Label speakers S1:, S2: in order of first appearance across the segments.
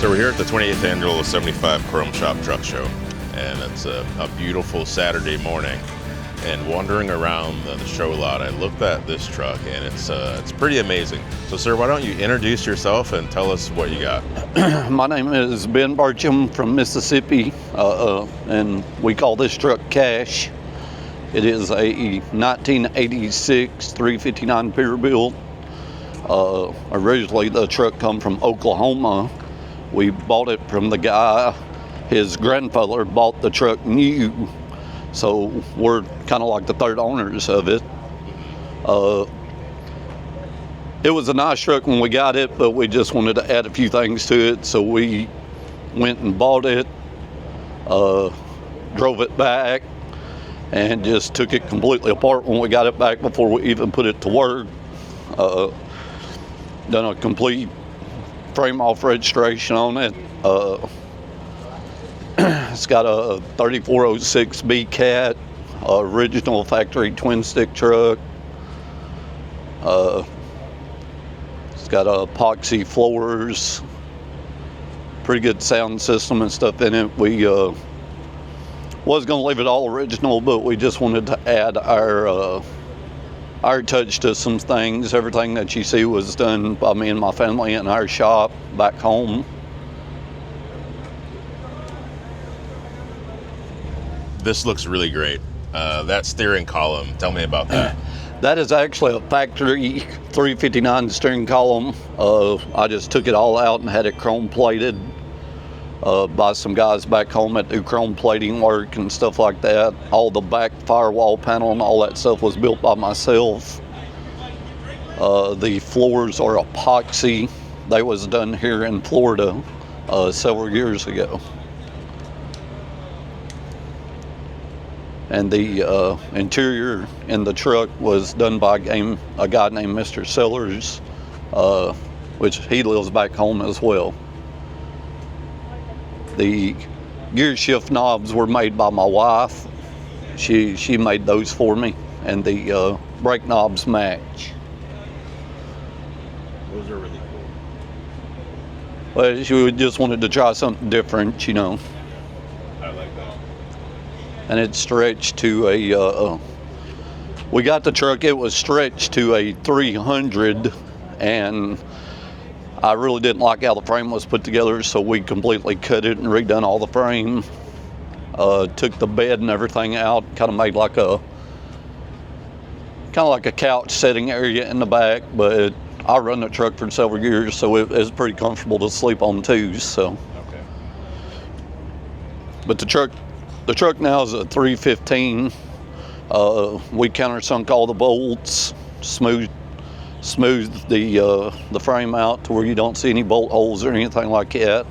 S1: So we're here at the 28th annual 75 Chrome Shop Truck Show, and it's a beautiful Saturday morning. And wandering around the show lot, I looked at this truck, and it's pretty amazing. So, sir, why don't you introduce yourself and tell us what you got?
S2: My name is Ben Barcham from Mississippi, and we call this truck Cash. It is a 1986 359 Peterbilt. Originally, the truck come from Oklahoma. We bought it from the guy. His grandfather bought the truck new. So we're kind of like the third owners of it. It was a nice truck when we got it, but we just wanted to add a few things to it. So we went and bought it, drove it back, and just took it completely apart when we got it back before we even put it to work. Done a complete frame off registration on it. It's got a 3406B Cat, original factory twin stick truck. It's got epoxy floors, pretty good sound system and stuff in it. We was gonna leave it all original, but we just wanted to add our touch to some things. Everything that you see was done by me and my family in our shop back home.
S1: This looks really great. That steering column, tell me about that.
S2: That is actually a factory 359 steering column. I just took it all out and had it chrome plated by some guys back home that do chrome plating work and stuff like that. All the back firewall panel and all that stuff was built by myself. The floors are epoxy. They was done here in Florida several years ago. And the interior in the truck was done by a guy named Mr. Sellers, which he lives back home as well. The gear shift knobs were made by my wife. She made those for me, and the brake knobs match.
S1: Those are really cool.
S2: Well, she just wanted to try something different, you know.
S1: I like that.
S2: And it's stretched to a, we got the truck, it was stretched to a 300, and I really didn't like how the frame was put together, so we completely cut it and redone all the frame. Took the bed and everything out, kind of made like a couch setting area in the back, but I run the truck for several years, so it was pretty comfortable to sleep on too, so.
S1: Okay.
S2: But the truck now is a 315. We countersunk all the bolts, smoothed the frame out to where you don't see any bolt holes or anything like that.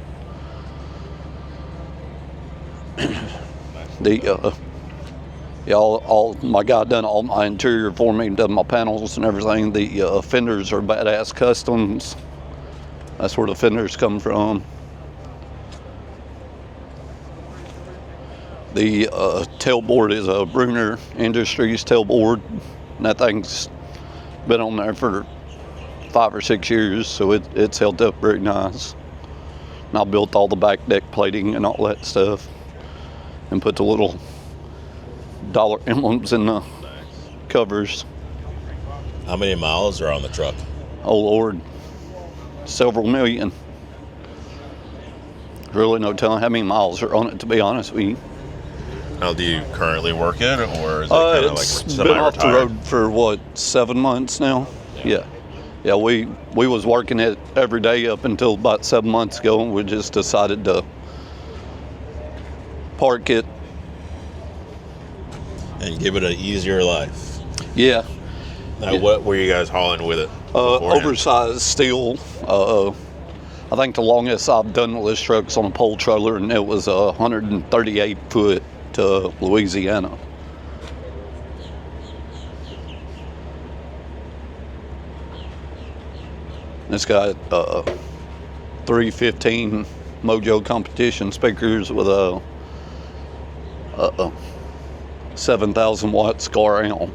S2: All my guy done all my interior for me, done my panels and everything. The fenders are badass customs. That's where the fenders come from. The tailboard is a Bruner Industries tailboard, and that thing's been on there for 5 or 6 years, so it's held up very nice. And I built all the back deck plating and all that stuff, and put the little dollar emblems in the covers.
S1: How many miles are on the truck?
S2: Oh Lord, several million. Really no telling how many miles are on it, to be honest with you.
S1: Now, do you currently work it, or is it kind of like
S2: it's been off the road for what, 7 months now? Yeah. We was working it every day up until about 7 months ago, and we just decided to park it
S1: and give it an easier life.
S2: Yeah.
S1: Now, what were you guys hauling with it?
S2: Oversized steel. I think the longest I've done with this truck is on a pole trailer, and it was 138 foot to Louisiana. It's got 315 Mojo competition speakers with a 7,000 watt scar amp.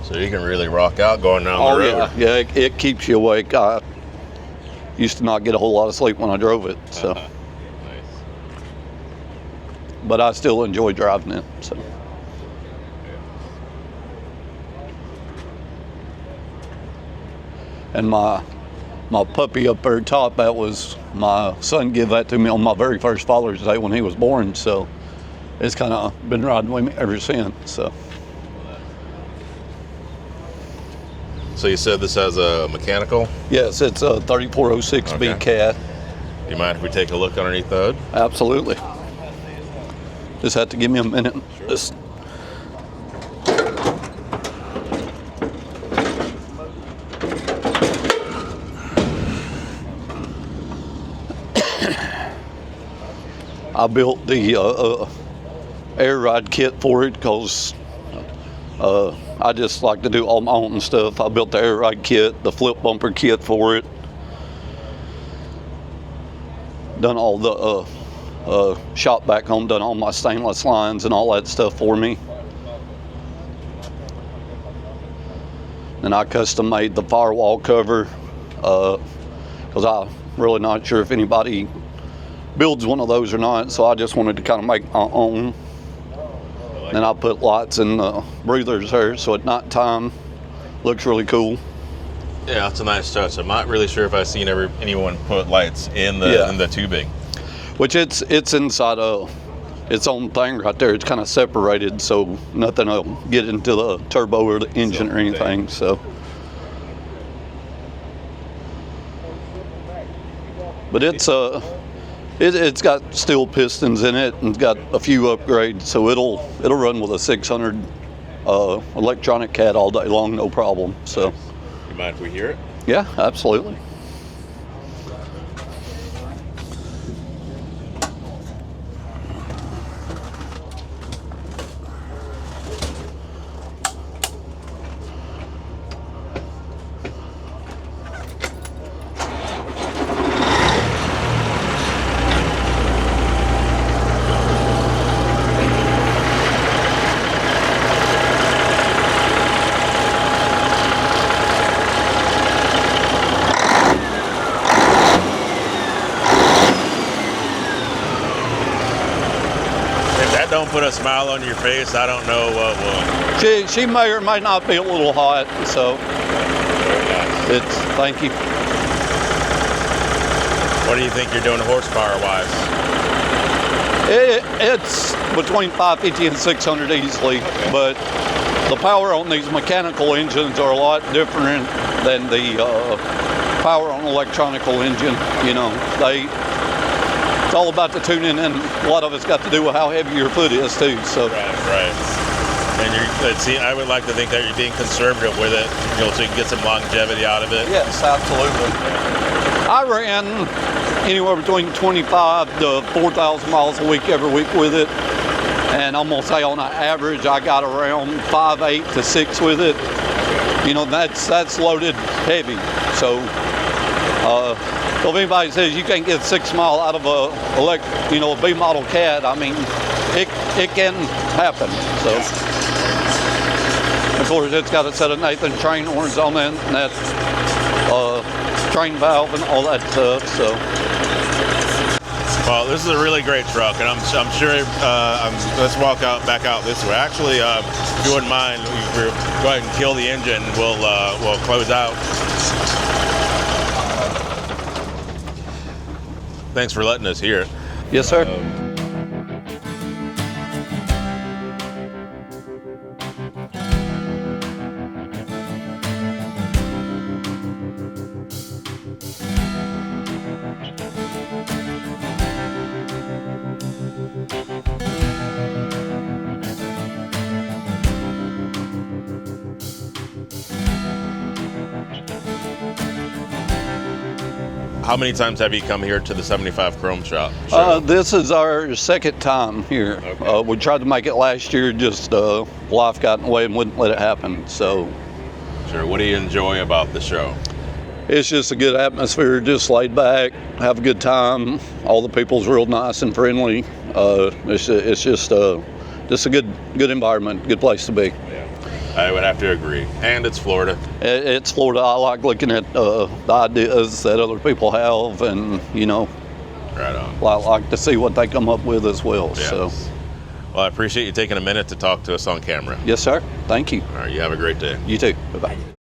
S1: So you can really rock out going down the road.
S2: Yeah, it keeps you awake. used to not get a whole lot of sleep when I drove it. So,
S1: Nice.
S2: but I still enjoy driving it. So, and my puppy up there top, that was my son gave that to me on my very first Father's Day when he was born. So, it's kind of been riding with me ever since.
S1: So you said this has a mechanical?
S2: Yes, it's a 3406B
S1: Okay.
S2: Cat.
S1: Do you mind if we take a look underneath the hood?
S2: Absolutely. Just have to give me a minute. Just I built the air ride kit for it because I just like to do all my own stuff. I built the air ride kit, the flip bumper kit for it. Done all the shop back home, done all my stainless lines and all that stuff for me. And I custom made the firewall cover because I'm really not sure if anybody builds one of those or not, so I just wanted to kind of make my own. And I put lights in the breathers there, so at night time looks really cool.
S1: Yeah, that's a nice touch. I'm not really sure if I've seen anyone put lights in the tubing.
S2: Which it's inside its own thing right there. It's kind of separated, so nothing will get into the turbo or the engine or anything. So, but it's got steel pistons in it and got a few upgrades, so it'll run with a 600 electronic cat all day long, no problem. So,
S1: You mind if we hear it?
S2: yeah, absolutely.
S1: If that don't put a smile on your face, I don't know what will.
S2: She may or may not be a little hot, so it's thank you.
S1: What do you think you're doing horsepower-wise?
S2: It's between 550 and 600 easily, but the power on these mechanical engines are a lot different than the power on electronical engine. You know, it's all about the tuning, and a lot of it's got to do with how heavy your foot is too. So
S1: Right. And I would like to think that you're being conservative with it, so you can get some longevity out of it.
S2: yes, absolutely. I ran anywhere between 25 to 4,000 miles a week every week with it, and I'm gonna say on an average I got around 5.8 to 6 with it. You know, that's loaded heavy. So if anybody says you can't get 6 mile out of a B model cat, I mean it can happen. So of course it's got a set of Nathan train horns on it, and that train valve and all that stuff. So.
S1: Well, this is a really great truck, and I'm sure. Let's walk back out this way. Actually, if you wouldn't mind, go ahead and kill the engine. We'll close out. Thanks for letting us hear it.
S2: Yes, sir.
S1: How many times have you come here to the 75 Chrome Shop?
S2: This is our second time here.
S1: Okay.
S2: We tried to make it last year, just life got in the way and wouldn't let it happen. So
S1: Sure. What do you enjoy about the show?
S2: it's just a good atmosphere, just laid back, have a good time. All the people's real nice and friendly. It's just a good environment, good place to be.
S1: Yeah. I would have to agree. And it's Florida.
S2: It's Florida. I like looking at the ideas that other people have, and
S1: Right on.
S2: I like to see what they come up with as well.
S1: Yes.
S2: So,
S1: Well, I appreciate you taking a minute to talk to us on camera.
S2: yes, sir. Thank you.
S1: All right, you have a great day.
S2: You too. Bye-bye.